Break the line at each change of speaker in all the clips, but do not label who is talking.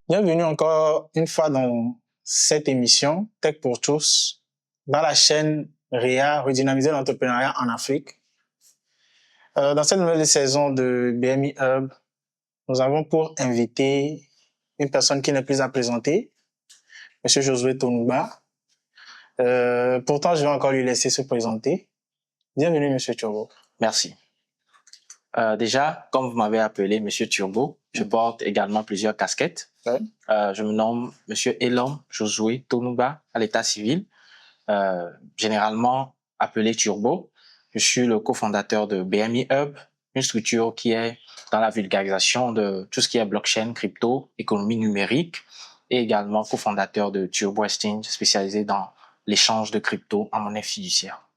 Bienvenue encore une fois dans cette émission Tech pour tous, dans la chaîne REA, Redynamiser l'entrepreneuriat en Afrique. Dans cette nouvelle saison de BMI Hub, nous avons pour invité une personne qui n'est plus à présenter, M. Josué Tonouba. Pourtant, je vais encore lui laisser se présenter. Bienvenue, M. Turbo.
Merci. Déjà, comme vous m'avez appelé M. Turbo, je porte également plusieurs casquettes.
Ouais.
Je me nomme M. Elom Josué Tonouba à l'état civil, généralement appelé Turbo. Je suis le cofondateur de BMI Hub, une structure qui est dans la vulgarisation de tout ce qui est blockchain, crypto, économie numérique, et également cofondateur de Turbo Exchange, spécialisé dans l'échange de crypto en monnaie fiduciaire.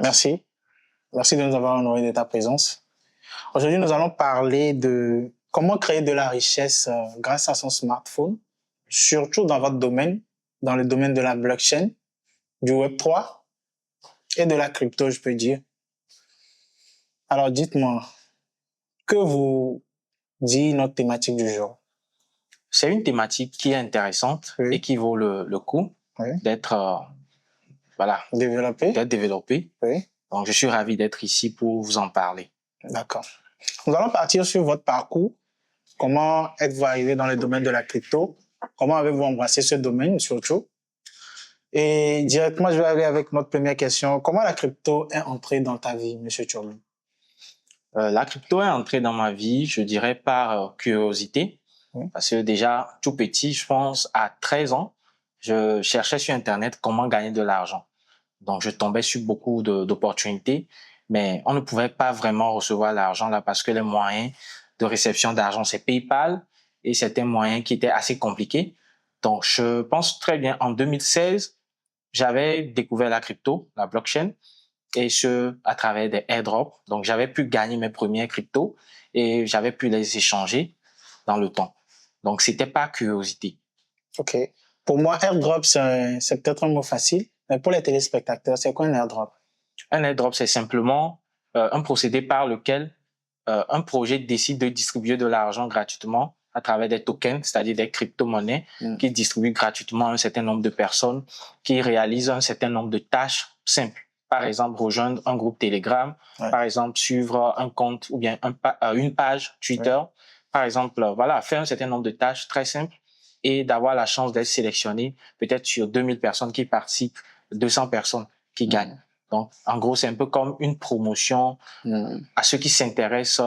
Merci. Merci de nous avoir honoré de ta présence. Aujourd'hui, nous allons parler de comment créer de la richesse grâce à son smartphone, surtout dans votre domaine, dans le domaine de la blockchain, du Web3 et de la crypto, je peux dire. Alors, dites-moi, que vous dit notre thématique du jour?
C'est une thématique qui est intéressante et qui vaut le coup d'être développée.
Oui.
Donc, je suis ravi d'être ici pour vous en parler.
D'accord. Nous allons partir sur votre parcours. Comment êtes-vous arrivé dans le domaine de la crypto? Comment avez-vous embrassé ce domaine, surtout? Et directement, je vais aller avec notre première question. Comment la crypto est entrée dans ta vie, M. Turbo?
La crypto est entrée dans ma vie, je dirais, par curiosité. Parce que déjà, tout petit, je pense, à 13 ans, je cherchais sur Internet comment gagner de l'argent. Donc, je tombais sur beaucoup d'opportunités, mais on ne pouvait pas vraiment recevoir l'argent là parce que les moyens de réception d'argent, c'est PayPal et c'était un moyen qui était assez compliqué. Donc, je pense très bien, en 2016, j'avais découvert la crypto, la blockchain, et ce, à travers des airdrops. Donc, j'avais pu gagner mes premières cryptos et j'avais pu les échanger dans le temps. Donc, c'était pas curiosité.
OK. Pour moi, airdrop, c'est peut-être un mot facile, mais pour les téléspectateurs, c'est quoi un airdrop?
Un airdrop, c'est simplement un procédé par lequel un projet décide de distribuer de l'argent gratuitement à travers des tokens, c'est-à-dire des crypto-monnaies qui distribuent gratuitement à un certain nombre de personnes qui réalisent un certain nombre de tâches simples. Par exemple, rejoindre un groupe Telegram, par exemple, suivre un compte ou bien une page Twitter, par exemple, voilà, faire un certain nombre de tâches très simples et d'avoir la chance d'être sélectionné peut-être sur 2000 personnes qui participent, 200 personnes qui gagnent. Donc, en gros, c'est un peu comme une promotion à ceux qui s'intéressent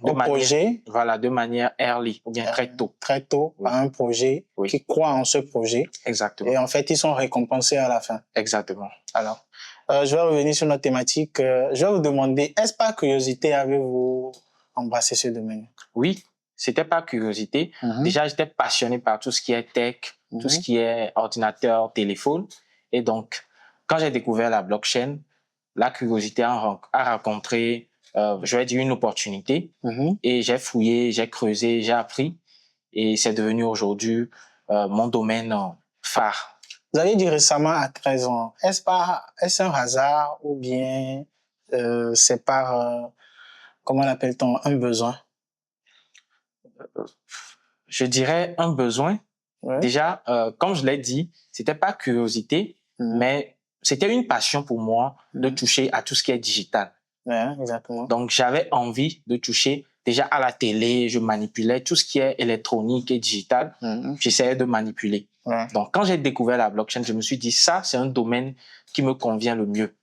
au projet.
Voilà, de manière early, ou bien très tôt.
Très tôt, à un projet, qui croit en ce projet.
Exactement.
Et en fait, ils sont récompensés à la fin.
Exactement.
Alors, je vais revenir sur notre thématique. Je vais vous demander, est-ce par curiosité avez-vous embrassé ce domaine?
Oui, c'était par curiosité. Déjà, j'étais passionné par tout ce qui est tech, tout ce qui est ordinateur, téléphone. Et donc, quand j'ai découvert la blockchain, la curiosité a rencontré, je vais dire, une opportunité. Et j'ai fouillé, j'ai creusé, j'ai appris. Et c'est devenu aujourd'hui mon domaine phare.
Vous avez dit récemment à 13 ans. Est-ce un hasard ou bien c'est par, comment l'appelle-t-on, un besoin?
Je dirais un besoin. Déjà, comme je l'ai dit, c'était pas curiosité, mais c'était une passion pour moi de toucher à tout ce qui est digital.
Exactement.
Donc, j'avais envie de toucher déjà à la télé, je manipulais tout ce qui est électronique et digital. J'essayais de manipuler. Donc, quand j'ai découvert la blockchain, je me suis dit, ça, c'est un domaine qui me convient le mieux.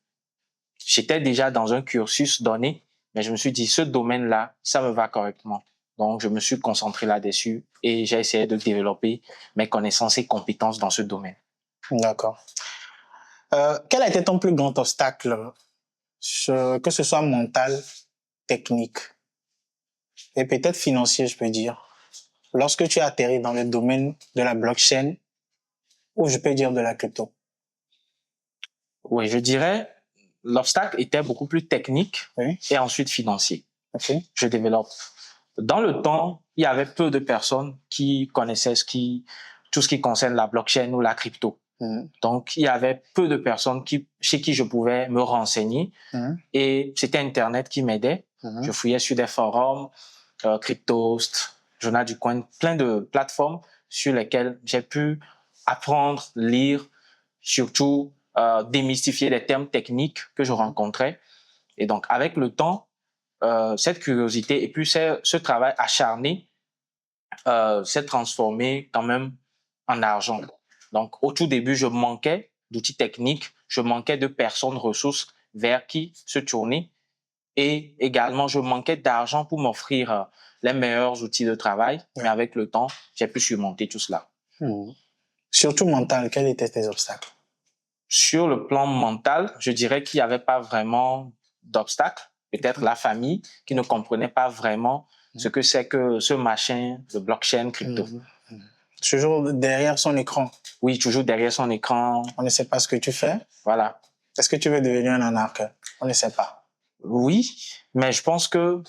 J'étais déjà dans un cursus donné, mais je me suis dit, ce domaine-là, ça me va correctement. Donc, je me suis concentré là-dessus et j'ai essayé de développer mes connaissances et compétences dans ce domaine.
D'accord. Quel a été ton plus grand obstacle, que ce soit mental, technique et peut-être financier, je peux dire, lorsque tu as atterri dans le domaine de la blockchain ou je peux dire de la crypto?
Oui, je dirais l'obstacle était beaucoup plus technique
Oui.
et ensuite financier.
Okay.
Je développe. Dans le temps, il y avait peu de personnes qui connaissaient tout ce qui concerne la blockchain ou la crypto. Donc, il y avait peu de personnes chez qui je pouvais me renseigner et c'était Internet qui m'aidait. Je fouillais sur des forums, Cryptost, Journal du Coin, plein de plateformes sur lesquelles j'ai pu apprendre, lire, surtout démystifier les termes techniques que je rencontrais. Et donc, avec le temps, cette curiosité et puis ce travail acharné s'est transformé quand même en argent. Donc, au tout début, je manquais d'outils techniques, je manquais de personnes ressources vers qui se tourner et également, je manquais d'argent pour m'offrir les meilleurs outils de travail. Mais avec le temps, j'ai pu surmonter tout cela.
Surtout mental, quels étaient tes obstacles?
Sur le plan mental, je dirais qu'il n'y avait pas vraiment d'obstacles. Peut-être la famille qui ne comprenait pas vraiment ce que c'est que ce machin de blockchain crypto.
Toujours derrière son écran.
Oui, toujours derrière son écran.
On ne sait pas ce que tu fais.
Voilà.
Est-ce que tu veux devenir un anarchiste? On ne sait pas.
Oui, mais je pense que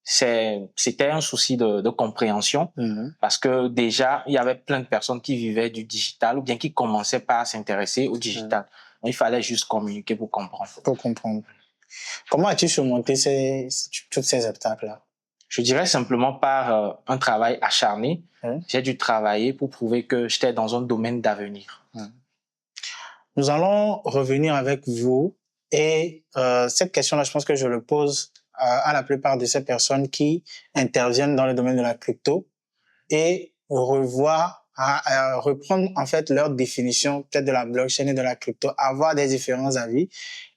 c'était un souci de compréhension parce que déjà, il y avait plein de personnes qui vivaient du digital ou bien qui commençaient pas à s'intéresser au digital. Donc, il fallait juste communiquer pour comprendre.
Pour comprendre. Comment as-tu surmonté tous ces obstacles-là?
Je dirais simplement par un travail acharné. J'ai dû travailler pour prouver que j'étais dans un domaine d'avenir.
Nous allons revenir avec vous et cette question-là, je pense que je le pose à la plupart de ces personnes qui interviennent dans le domaine de la crypto et reprendre en fait leur définition peut-être de la blockchain et de la crypto, avoir des différents avis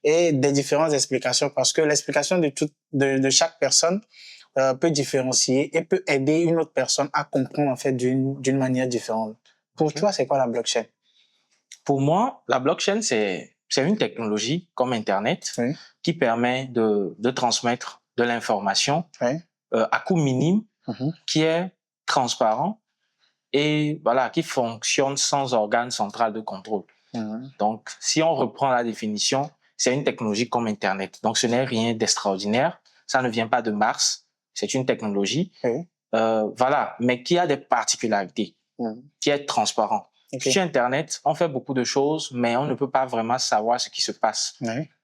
et des différentes explications parce que l'explication de chaque personne peut différencier et peut aider une autre personne à comprendre en fait d'une manière différente. Pour toi, c'est quoi la blockchain?
Pour moi, la blockchain, c'est une technologie comme Internet qui permet de transmettre de l'information à coût minime, qui est transparent et voilà, qui fonctionne sans organe central de contrôle. Donc, si on reprend la définition, c'est une technologie comme Internet. Donc, ce n'est rien d'extraordinaire. Ça ne vient pas de Mars. C'est une technologie, voilà, mais qui a des particularités, qui est transparent. Sur Internet, on fait beaucoup de choses, mais on ne peut pas vraiment savoir ce qui se passe.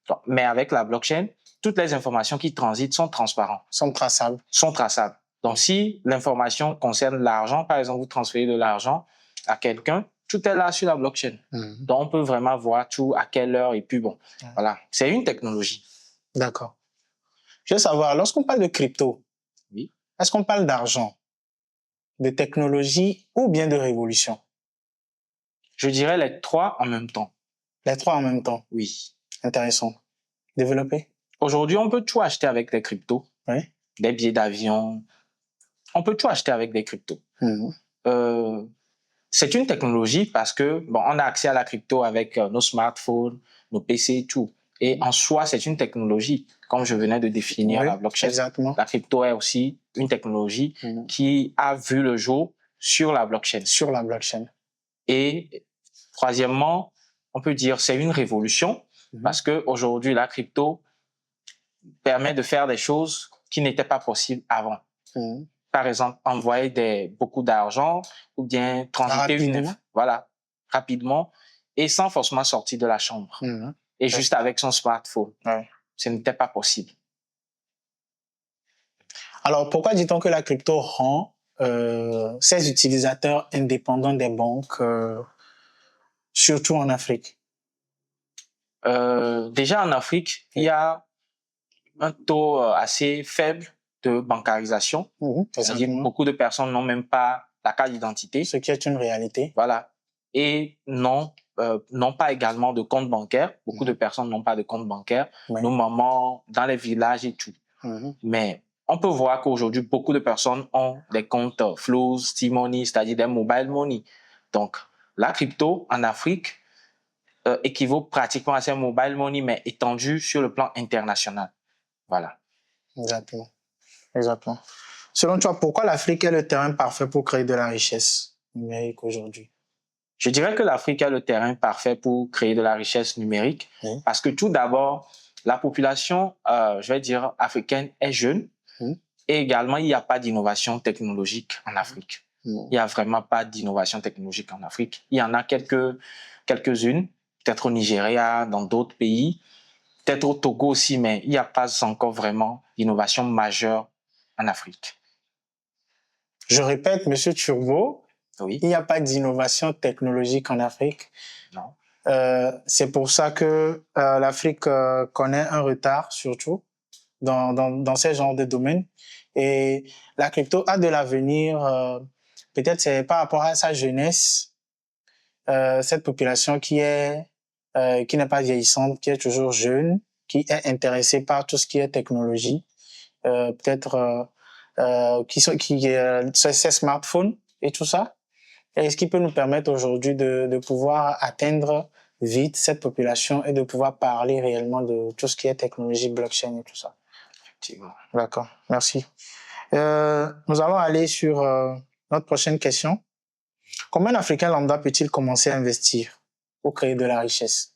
Donc, mais avec la blockchain, toutes les informations qui transitent sont transparentes.
Sont traçables.
Sont traçables. Donc, si l'information concerne l'argent, par exemple, vous transférez de l'argent à quelqu'un, tout est là sur la blockchain. Donc, on peut vraiment voir tout, à quelle heure, et puis bon, voilà. C'est une technologie.
D'accord. Je veux savoir, lorsqu'on parle de crypto, est-ce qu'on parle d'argent, de technologie ou bien de révolution?
Je dirais les trois en même temps.
Les trois en même temps?
Oui.
Intéressant. Développer?
Aujourd'hui, on peut tout acheter avec des cryptos. Des billets d'avion. On peut tout acheter avec des cryptos. C'est une technologie parce que bon, on a accès à la crypto avec nos smartphones, nos PC et tout. Et en soi, c'est une technologie, comme je venais de définir la blockchain.
Exactement.
La crypto est aussi une technologie qui a vu le jour sur la blockchain.
Sur la blockchain.
Et troisièmement, on peut dire c'est une révolution parce que aujourd'hui, la crypto permet de faire des choses qui n'étaient pas possibles avant. Par exemple, envoyer beaucoup d'argent ou bien transiter rapidement et sans forcément sortir de la chambre. Et juste avec son smartphone. Ce n'était pas possible.
Alors, pourquoi dit-on que la crypto rend ses utilisateurs indépendants des banques, surtout en Afrique?
Déjà en Afrique, il y a un taux assez faible de bancarisation. C'est-à-dire que beaucoup de personnes n'ont même pas la carte d'identité.
Ce qui est une réalité.
Voilà. Et n'ont pas également de compte bancaire. Beaucoup de personnes n'ont pas de compte bancaire. Nos mamans, dans les villages et tout. Mais on peut voir qu'aujourd'hui, beaucoup de personnes ont des comptes Flows, T-Money, c'est-à-dire des mobile money. Donc, la crypto en Afrique équivaut pratiquement à ces mobile money, mais étendu sur le plan international. Voilà.
Exactement. Exactement. Selon toi, pourquoi l'Afrique est le terrain parfait pour créer de la richesse numérique aujourd'hui?
Je dirais que l'Afrique est le terrain parfait pour créer de la richesse numérique parce que tout d'abord, la population, je vais dire, africaine est jeune et également, il n'y a pas d'innovation technologique en Afrique. Il n'y a vraiment pas d'innovation technologique en Afrique. Il y en a quelques-unes, peut-être au Nigeria, dans d'autres pays, peut-être au Togo aussi, mais il n'y a pas encore vraiment d'innovation majeure en Afrique.
Je répète, Monsieur Turbo,
oui.
Il n'y a pas d'innovation technologique en Afrique.
Non.
C'est pour ça que l'Afrique connaît un retard, surtout, dans ces genres de domaines. Et la crypto a de l'avenir. Peut-être c'est par rapport à sa jeunesse, cette population qui n'est pas vieillissante, qui est toujours jeune, qui est intéressée par tout ce qui est technologie, peut-être ces smartphones et tout ça. Est-ce qui peut nous permettre aujourd'hui de pouvoir atteindre vite cette population et de pouvoir parler réellement de tout ce qui est technologie, blockchain et tout ça?
Effectivement.
D'accord, merci. Nous allons aller sur notre prochaine question. Comment un Africain lambda peut-il commencer à investir pour créer de la richesse?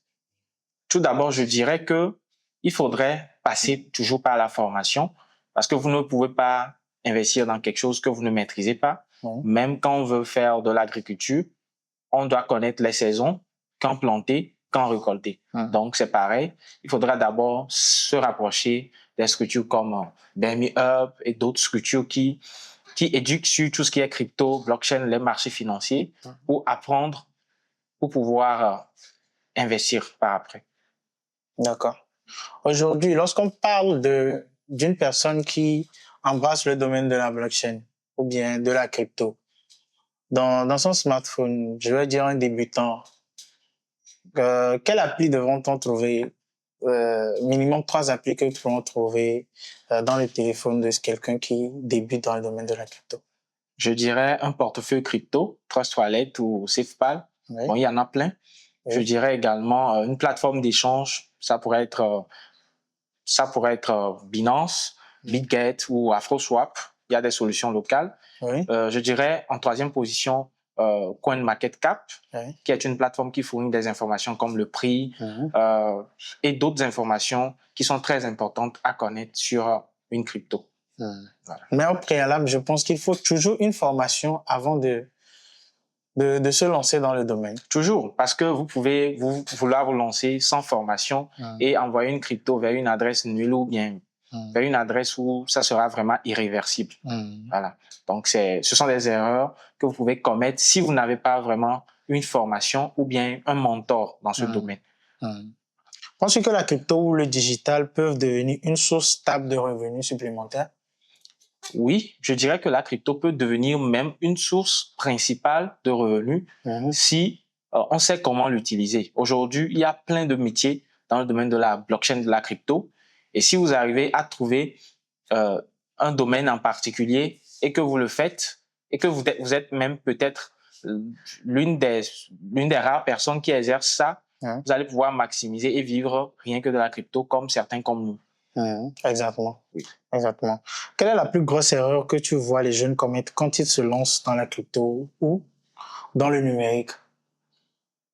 Tout d'abord, je dirais que il faudrait passer toujours par la formation parce que vous ne pouvez pas investir dans quelque chose que vous ne maîtrisez pas. Même quand on veut faire de l'agriculture, on doit connaître les saisons, quand planter, quand récolter. Donc, c'est pareil. Il faudra d'abord se rapprocher des structures comme BMI Hub et d'autres structures qui éduquent sur tout ce qui est crypto, blockchain, les marchés financiers pour apprendre, pour pouvoir investir par après.
D'accord. Aujourd'hui, lorsqu'on parle d'une personne qui embrasse le domaine de la blockchain ou bien de la crypto, dans son smartphone, je vais dire un débutant, quelle appli devront-on trouver? Minimum 3 applis que nous pourrons trouver dans le téléphone de quelqu'un qui débute dans le domaine de la crypto.
Je dirais un portefeuille crypto, Trust Wallet ou SafePal. Oui. Bon, il y en a plein. Oui. Je dirais également une plateforme d'échange. Ça pourrait être Binance, BitGet ou AfroSwap. Il y a des solutions locales. Oui. Je dirais en 3e position CoinMarketCap, qui est une plateforme qui fournit des informations comme le prix et d'autres informations qui sont très importantes à connaître sur une crypto.
Voilà. Mais au préalable, je pense qu'il faut toujours une formation avant de se lancer dans le domaine.
Toujours, parce que vous pouvez vouloir vous lancer sans formation et envoyer une crypto vers une adresse nulle ou bien vers une adresse où ça sera vraiment irréversible. Voilà. Donc, ce sont des erreurs que vous pouvez commettre si vous n'avez pas vraiment une formation ou bien un mentor dans ce domaine.
Penses-tu que la crypto ou le digital peuvent devenir une source stable de revenus supplémentaires?
Oui, je dirais que la crypto peut devenir même une source principale de revenus si on sait comment l'utiliser. Aujourd'hui, il y a plein de métiers dans le domaine de la blockchain, de la crypto. Et si vous arrivez à trouver un domaine en particulier et que vous le faites et que vous êtes même peut-être l'une des rares personnes qui exerce ça, vous allez pouvoir maximiser et vivre rien que de la crypto comme certains comme nous.
Exactement. Oui. Exactement. Quelle est la plus grosse erreur que tu vois les jeunes commettre quand ils se lancent dans la crypto ou dans le numérique?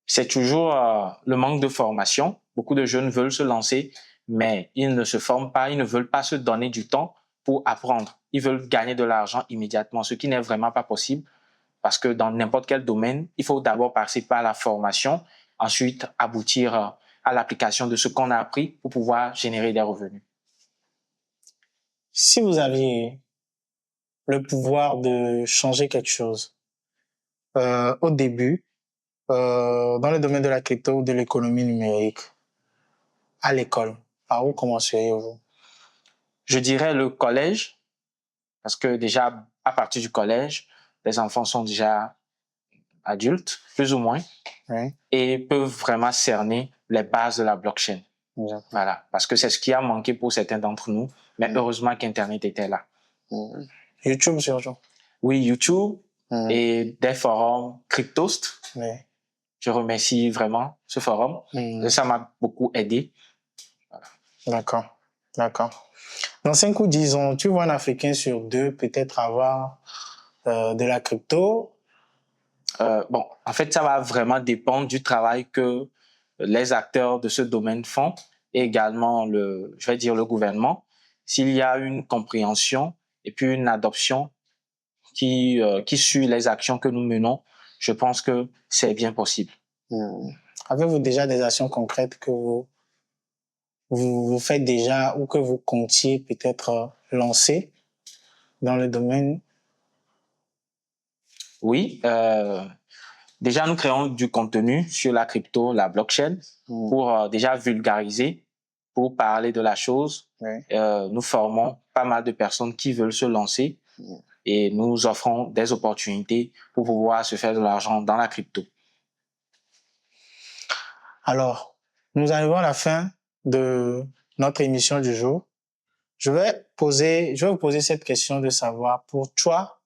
C'est toujours le manque de formation. Beaucoup de jeunes veulent se lancer, mais ils ne se forment pas, ils ne veulent pas se donner du temps pour apprendre. Ils veulent gagner de l'argent immédiatement, ce qui n'est vraiment pas possible parce que dans n'importe quel domaine, il faut d'abord passer par la formation, ensuite aboutir à l'application de ce qu'on a appris pour pouvoir générer des revenus.
Si vous aviez le pouvoir de changer quelque chose au début, dans le domaine de la crypto ou de l'économie numérique, à l'école, par où commenceriez-vous?
Je dirais le collège, parce que déjà, à partir du collège, les enfants sont déjà adultes, plus ou moins, et peuvent vraiment cerner les bases de la blockchain. Exactement. Voilà, parce que c'est ce qui a manqué pour certains d'entre nous Mais heureusement qu'Internet était là.
YouTube surtout.
Oui, YouTube et des forums Cryptost.
Oui.
Je remercie vraiment ce forum. Ça m'a beaucoup aidé.
Voilà. D'accord, d'accord. Dans 5 ou 10 ans, tu vois un Africain sur 2 peut-être avoir de la crypto?
Bon, en fait, ça va vraiment dépendre du travail que les acteurs de ce domaine font et également je vais dire le gouvernement. S'il y a une compréhension et puis une adoption qui suit les actions que nous menons, je pense que c'est bien possible.
Avez-vous déjà des actions concrètes que vous faites déjà ou que vous comptiez peut-être lancer dans le domaine?
Oui, déjà nous créons du contenu sur la crypto, la blockchain, pour déjà vulgariser, pour parler de la chose.
Oui.
Nous formons pas mal de personnes qui veulent se lancer et nous offrons des opportunités pour pouvoir se faire de l'argent dans la crypto.
Alors, nous arrivons à la fin de notre émission du jour. Je vais vous poser cette question de savoir, pour toi,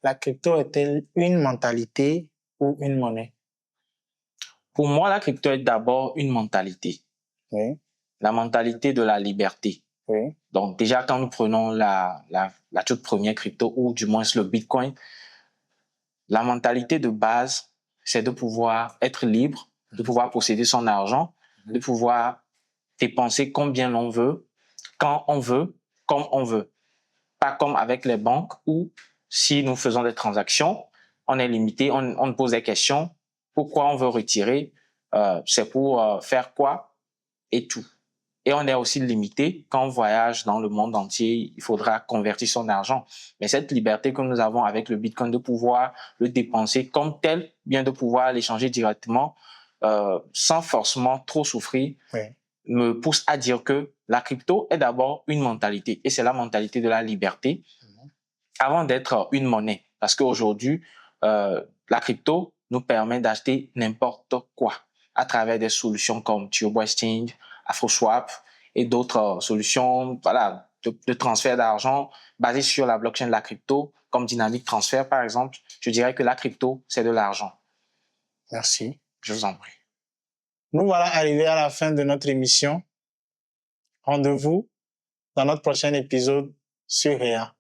la crypto est-elle une mentalité ou une monnaie?
Pour moi, la crypto est d'abord une mentalité.
Oui.
La mentalité de la liberté.
Oui.
Donc déjà, quand nous prenons la toute première crypto, ou du moins le Bitcoin, la mentalité de base, c'est de pouvoir être libre, de pouvoir posséder son argent, de pouvoir dépenser combien l'on veut, quand on veut, comme on veut. Pas comme avec les banques où, si nous faisons des transactions, on est limité, on pose des questions. Pourquoi on veut retirer? C'est pour faire quoi? Et tout. Et on est aussi limité quand on voyage dans le monde entier, il faudra convertir son argent. Mais cette liberté que nous avons avec le Bitcoin de pouvoir le dépenser comme tel, bien de pouvoir l'échanger directement sans forcément trop souffrir,
Oui.
me pousse à dire que la crypto est d'abord une mentalité et c'est la mentalité de la liberté avant d'être une monnaie. Parce qu'aujourd'hui, la crypto nous permet d'acheter n'importe quoi à travers des solutions comme Turbo Exchange, AfroSwap et d'autres solutions voilà, de transfert d'argent basées sur la blockchain de la crypto, comme Dynamic Transfer par exemple. Je dirais que la crypto, c'est de l'argent.
Merci.
Je vous en prie.
Nous voilà arrivés à la fin de notre émission. Rendez-vous dans notre prochain épisode sur REA.